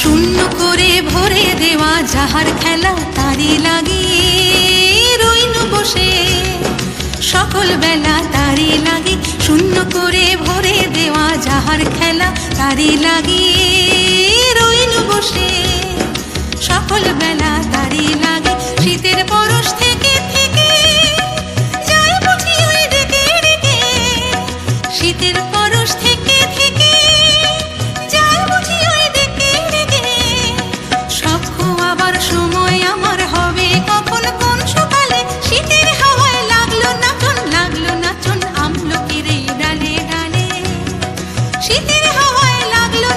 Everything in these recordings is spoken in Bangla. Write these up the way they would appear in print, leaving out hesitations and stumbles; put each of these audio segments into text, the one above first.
শূন্য করে ভরে দেওয়া যাহার খেলা তারি লাগিয়ে রইনু বসে সকল বেলা তারি লাগি। শূন্য করে ভরে দেওয়া যাহার খেলা তারি লাগিয়ে রইনু বসে সকল বেলা তারি লাগে। শীতের পরশ থেকে থেকে যায় বুঝি ওই ডেকে ডেকে, শীতের পরশ থেকে থেকে যায় বুঝি ওই ডেকে ডেকে। সব খোয়াবার সময় আমার হবে কখন কোন সকালে, শীতের হাওয়ায় লাগলো নাচন আমলকির এই ডালে ডালে। শীতের হাওয়ায় লাগলো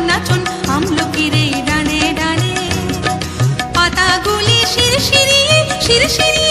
নাচন আমলকির এই ডালে ডালে। পাতাগুলি শিরশিরিয়ে শিরশিরিয়ে